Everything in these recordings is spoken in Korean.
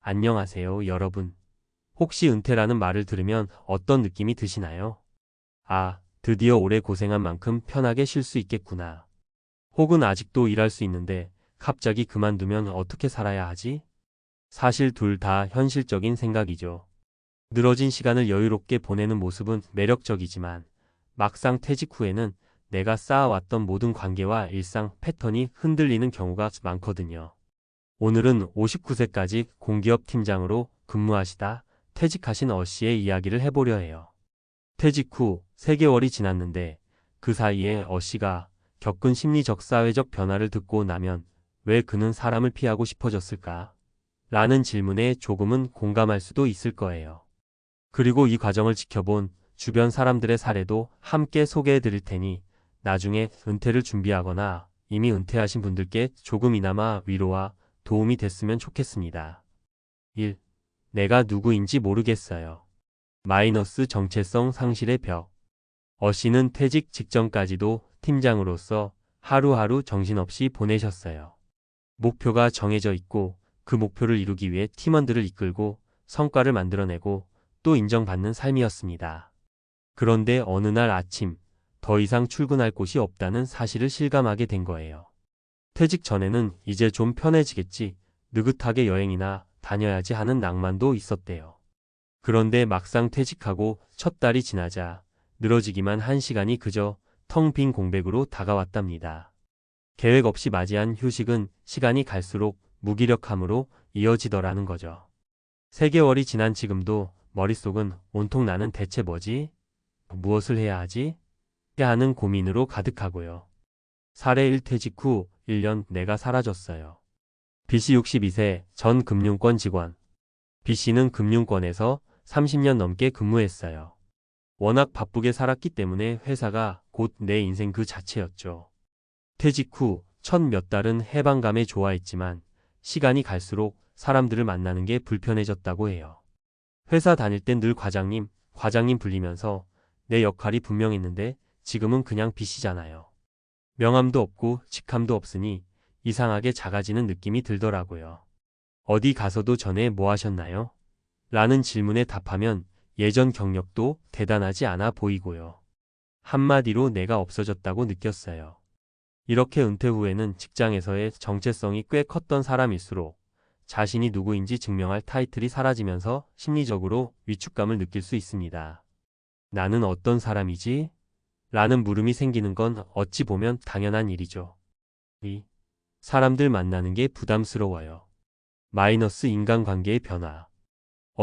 안녕하세요, 여러분. 혹시 은퇴라는 말을 들으면 어떤 느낌이 드시나요? 아, 드디어 오래 고생한 만큼 편하게 쉴 수 있겠구나. 혹은 아직도 일할 수 있는데 갑자기 그만두면 어떻게 살아야 하지? 사실 둘 다 현실적인 생각이죠. 늘어진 시간을 여유롭게 보내는 모습은 매력적이지만 막상 퇴직 후에는 내가 쌓아왔던 모든 관계와 일상 패턴이 흔들리는 경우가 많거든요. 오늘은 59세까지 공기업 팀장으로 근무하시다 퇴직하신 씨의 이야기를 해보려 해요. 퇴직 후 3개월이 지났는데 그 사이에 씨가 겪은 심리적 사회적 변화를 듣고 나면 왜 그는 사람을 피하고 싶어졌을까? 라는 질문에 조금은 공감할 수도 있을 거예요. 그리고 이 과정을 지켜본 주변 사람들의 사례도 함께 소개해 드릴 테니 나중에 은퇴를 준비하거나 이미 은퇴하신 분들께 조금이나마 위로와 도움이 됐으면 좋겠습니다. 1. 내가 누구인지 모르겠어요. 마이너스 정체성 상실의 벽. 씨는 퇴직 직전까지도 팀장으로서 하루하루 정신없이 보내셨어요. 목표가 정해져 있고 그 목표를 이루기 위해 팀원들을 이끌고 성과를 만들어내고 또 인정받는 삶이었습니다. 그런데 어느 날 아침 더 이상 출근할 곳이 없다는 사실을 실감하게 된 거예요. 퇴직 전에는 이제 좀 편해지겠지, 느긋하게 여행이나 다녀야지 하는 낭만도 있었대요. 그런데 막상 퇴직하고 첫 달이 지나자 늘어지기만 한 시간이 그저 텅 빈 공백으로 다가왔답니다. 계획 없이 맞이한 휴식은 시간이 갈수록 무기력함으로 이어지더라는 거죠. 3개월이 지난 지금도 머릿속은 온통 나는 대체 뭐지? 무엇을 해야 하지? 하는 고민으로 가득하고요. 사례 1 퇴직 후 1년 내가 사라졌어요. B씨 62세 전 금융권 직원. B씨는 금융권에서 30년 넘게 근무했어요. 워낙 바쁘게 살았기 때문에 회사가 곧 내 인생 그 자체였죠. 퇴직 후 첫 몇 달은 해방감에 좋아했지만 시간이 갈수록 사람들을 만나는 게 불편해졌다고 해요. 회사 다닐 땐 늘 과장님 불리면서 내 역할이 분명했는데 지금은 그냥 B씨잖아요. 명함도 없고 직함도 없으니 이상하게 작아지는 느낌이 들더라고요. 어디 가서도 전에 뭐 하셨나요? 라는 질문에 답하면 예전 경력도 대단하지 않아 보이고요. 한마디로 내가 없어졌다고 느꼈어요. 이렇게 은퇴 후에는 직장에서의 정체성이 꽤 컸던 사람일수록 자신이 누구인지 증명할 타이틀이 사라지면서 심리적으로 위축감을 느낄 수 있습니다. 나는 어떤 사람이지? 라는 물음이 생기는 건 어찌 보면 당연한 일이죠. 2. 사람들 만나는 게 부담스러워요. 마이너스 인간관계의 변화.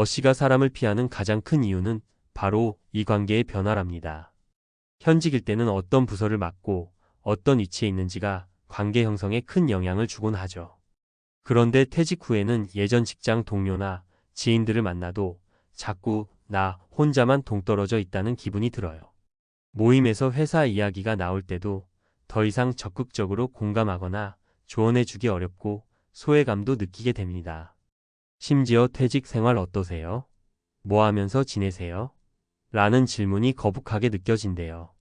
씨가 사람을 피하는 가장 큰 이유는 바로 이 관계의 변화랍니다. 현직일 때는 어떤 부서를 맡고 어떤 위치에 있는지가 관계 형성에 큰 영향을 주곤 하죠. 그런데 퇴직 후에는 예전 직장 동료나 지인들을 만나도 자꾸 나 혼자만 동떨어져 있다는 기분이 들어요. 모임에서 회사 이야기가 나올 때도 더 이상 적극적으로 공감하거나 조언해주기 어렵고 소외감도 느끼게 됩니다. 심지어 퇴직 생활 어떠세요? 뭐 하면서 지내세요? 라는 질문이 거북하게 느껴진대요.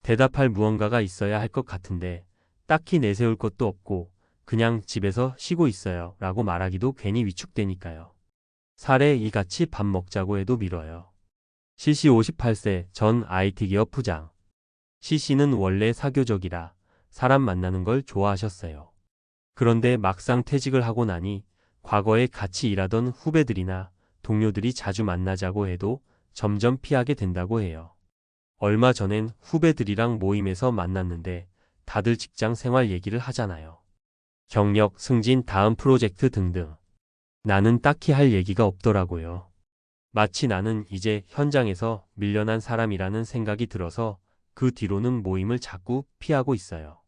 대답할 무언가가 있어야 할 것 같은데 딱히 내세울 것도 없고 그냥 집에서 쉬고 있어요 라고 말하기도 괜히 위축되니까요. 사례 이 같이 밥 먹자고 해도 미뤄요. C씨 58세 전 IT 기업 부장. C씨는 원래 사교적이라 사람 만나는 걸 좋아하셨어요. 그런데 막상 퇴직을 하고 나니 과거에 같이 일하던 후배들이나 동료들이 자주 만나자고 해도 점점 피하게 된다고 해요. 얼마 전엔 후배들이랑 모임에서 만났는데 다들 직장 생활 얘기를 하잖아요. 경력, 승진, 다음 프로젝트 등등. 나는 딱히 할 얘기가 없더라고요. 마치 나는 이제 현장에서 밀려난 사람이라는 생각이 들어서 그 뒤로는 모임을 자꾸 피하고 있어요.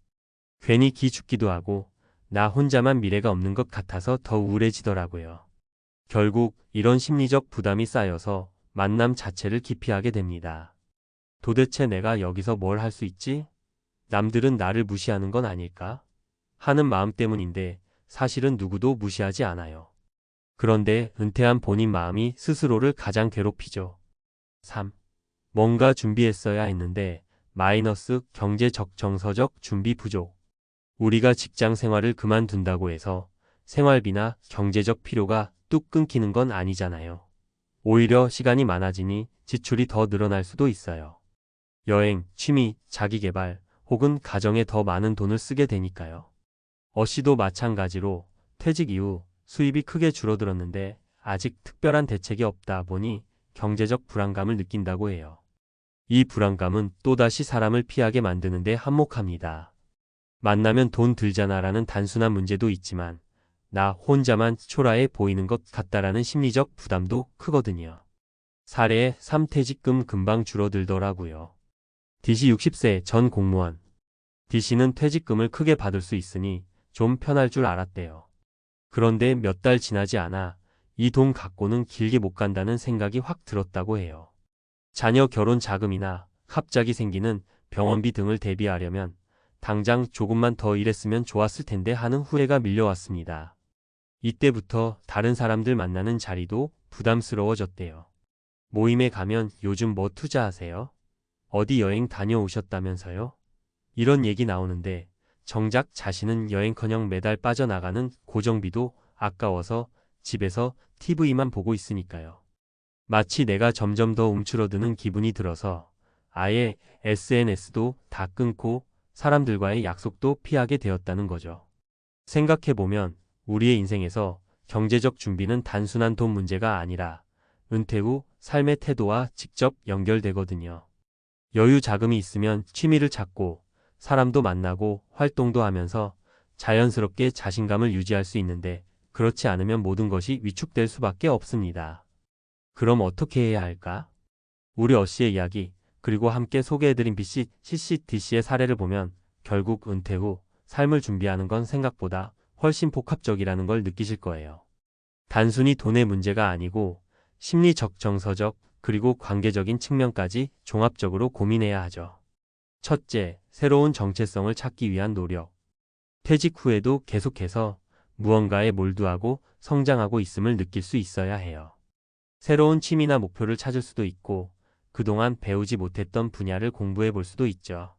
괜히 기죽기도 하고 나 혼자만 미래가 없는 것 같아서 더 우울해지더라고요. 결국 이런 심리적 부담이 쌓여서 만남 자체를 기피하게 됩니다. 도대체 내가 여기서 뭘 할 수 있지? 남들은 나를 무시하는 건 아닐까? 하는 마음 때문인데 사실은 누구도 무시하지 않아요. 그런데 은퇴한 본인 마음이 스스로를 가장 괴롭히죠. 3. 뭔가 준비했어야 했는데 마이너스 경제적 정서적 준비 부족. 우리가 직장 생활을 그만둔다고 해서 생활비나 경제적 필요가 뚝 끊기는 건 아니잖아요. 오히려 시간이 많아지니 지출이 더 늘어날 수도 있어요. 여행, 취미, 자기계발, 혹은 가정에 더 많은 돈을 쓰게 되니까요. 어씨도 마찬가지로 퇴직 이후 수입이 크게 줄어들었는데 아직 특별한 대책이 없다 보니 경제적 불안감을 느낀다고 해요. 이 불안감은 또다시 사람을 피하게 만드는데 한몫합니다. 만나면 돈 들잖아라는 단순한 문제도 있지만 나 혼자만 초라해 보이는 것 같다라는 심리적 부담도 크거든요. 사례에 3퇴직금 금방 줄어들더라고요. D씨 60세 전 공무원. D씨는 퇴직금을 크게 받을 수 있으니 좀 편할 줄 알았대요. 그런데 몇 달 지나지 않아 이 돈 갖고는 길게 못 간다는 생각이 확 들었다고 해요. 자녀 결혼 자금이나 갑자기 생기는 병원비 등을 대비하려면 당장 조금만 더 일했으면 좋았을 텐데 하는 후회가 밀려왔습니다. 이때부터 다른 사람들 만나는 자리도 부담스러워졌대요. 모임에 가면 요즘 뭐 투자하세요? 어디 여행 다녀오셨다면서요? 이런 얘기 나오는데 정작 자신은 여행커녕 매달 빠져나가는 고정비도 아까워서 집에서 TV만 보고 있으니까요. 마치 내가 점점 더 움츠러드는 기분이 들어서 아예 SNS도 다 끊고 사람들과의 약속도 피하게 되었다는 거죠. 생각해보면 우리의 인생에서 경제적 준비는 단순한 돈 문제가 아니라 은퇴 후 삶의 태도와 직접 연결되거든요. 여유 자금이 있으면 취미를 찾고 사람도 만나고 활동도 하면서 자연스럽게 자신감을 유지할 수 있는데 그렇지 않으면 모든 것이 위축될 수밖에 없습니다. 그럼 어떻게 해야 할까? 우리 어씨의 이야기 그리고 함께 소개해드린 BC, CC, DC의 사례를 보면 결국 은퇴 후 삶을 준비하는 건 생각보다 훨씬 복합적이라는 걸 느끼실 거예요. 단순히 돈의 문제가 아니고 심리적, 정서적, 그리고 관계적인 측면까지 종합적으로 고민해야 하죠. 첫째, 새로운 정체성을 찾기 위한 노력. 퇴직 후에도 계속해서 무언가에 몰두하고 성장하고 있음을 느낄 수 있어야 해요. 새로운 취미나 목표를 찾을 수도 있고 그동안 배우지 못했던 분야를 공부해 볼 수도 있죠.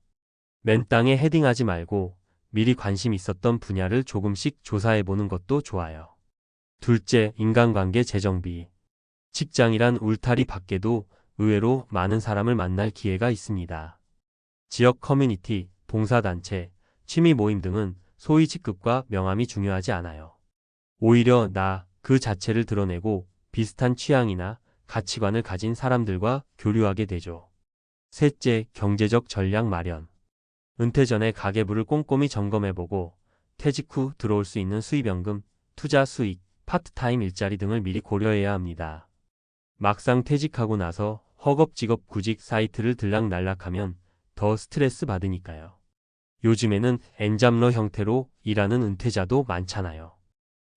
맨 땅에 헤딩하지 말고 미리 관심 있었던 분야를 조금씩 조사해 보는 것도 좋아요. 둘째, 인간관계 재정비. 직장이란 울타리 밖에도 의외로 많은 사람을 만날 기회가 있습니다. 지역 커뮤니티, 봉사단체, 취미 모임 등은 소위 직급과 명함이 중요하지 않아요. 오히려 나 그 자체를 드러내고 비슷한 취향이나 가치관을 가진 사람들과 교류하게 되죠. 셋째, 경제적 전략 마련. 은퇴 전에 가계부를 꼼꼼히 점검해보고 퇴직 후 들어올 수 있는 수입연금, 투자 수익, 파트타임 일자리 등을 미리 고려해야 합니다. 막상 퇴직하고 나서 허겁지겁 구직 사이트를 들락날락하면 더 스트레스 받으니까요. 요즘에는 엔잡러 형태로 일하는 은퇴자도 많잖아요.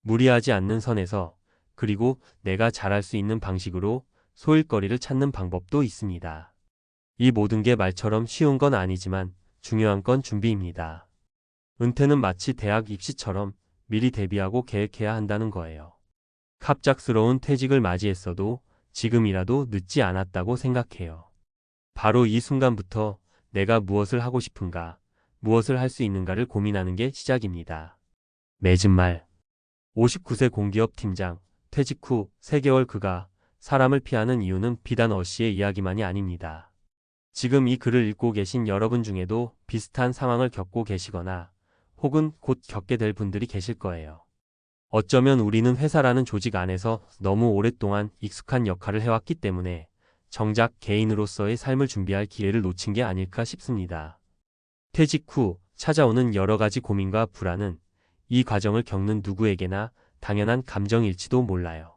무리하지 않는 선에서 그리고 내가 잘할 수 있는 방식으로 소일거리를 찾는 방법도 있습니다. 이 모든 게 말처럼 쉬운 건 아니지만 중요한 건 준비입니다. 은퇴는 마치 대학 입시처럼 미리 대비하고 계획해야 한다는 거예요. 갑작스러운 퇴직을 맞이했어도 지금이라도 늦지 않았다고 생각해요. 바로 이 순간부터 내가 무엇을 하고 싶은가, 무엇을 할 수 있는가를 고민하는 게 시작입니다. 맺은 말. 59세 공기업 팀장, 퇴직 후 3개월 그가 사람을 피하는 이유는 비단 어씨의 이야기만이 아닙니다. 지금 이 글을 읽고 계신 여러분 중에도 비슷한 상황을 겪고 계시거나 혹은 곧 겪게 될 분들이 계실 거예요. 어쩌면 우리는 회사라는 조직 안에서 너무 오랫동안 익숙한 역할을 해왔기 때문에 정작 개인으로서의 삶을 준비할 기회를 놓친 게 아닐까 싶습니다. 퇴직 후 찾아오는 여러 가지 고민과 불안은 이 과정을 겪는 누구에게나 당연한 감정일지도 몰라요.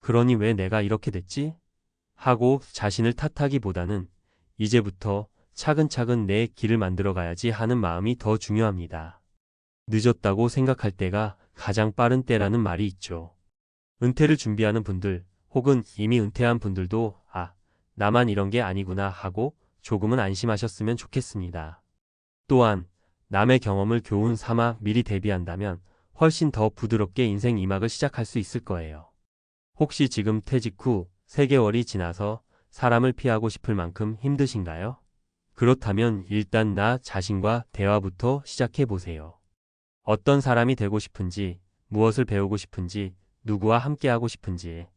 그러니 왜 내가 이렇게 됐지? 하고 자신을 탓하기보다는 이제부터 차근차근 내 길을 만들어 가야지 하는 마음이 더 중요합니다. 늦었다고 생각할 때가 가장 빠른 때라는 말이 있죠. 은퇴를 준비하는 분들 혹은 이미 은퇴한 분들도 나만 이런 게 아니구나 하고 조금은 안심하셨으면 좋겠습니다. 또한 남의 경험을 교훈 삼아 미리 대비한다면 훨씬 더 부드럽게 인생 2막을 시작할 수 있을 거예요. 혹시 지금 퇴직 후 3개월이 지나서 사람을 피하고 싶을 만큼 힘드신가요? 그렇다면 일단 나 자신과 대화부터 시작해 보세요. 어떤 사람이 되고 싶은지, 무엇을 배우고 싶은지, 누구와 함께하고 싶은지.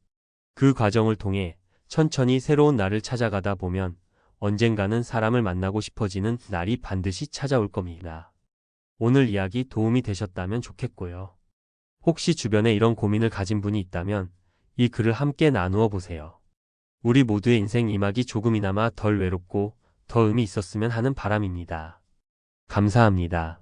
그 과정을 통해 천천히 새로운 나를 찾아가다 보면 언젠가는 사람을 만나고 싶어지는 날이 반드시 찾아올 겁니다. 오늘 이야기 도움이 되셨다면 좋겠고요. 혹시 주변에 이런 고민을 가진 분이 있다면 이 글을 함께 나누어 보세요. 우리 모두의 인생 이막이 조금이나마 덜 외롭고 더 의미 있었으면 하는 바람입니다. 감사합니다.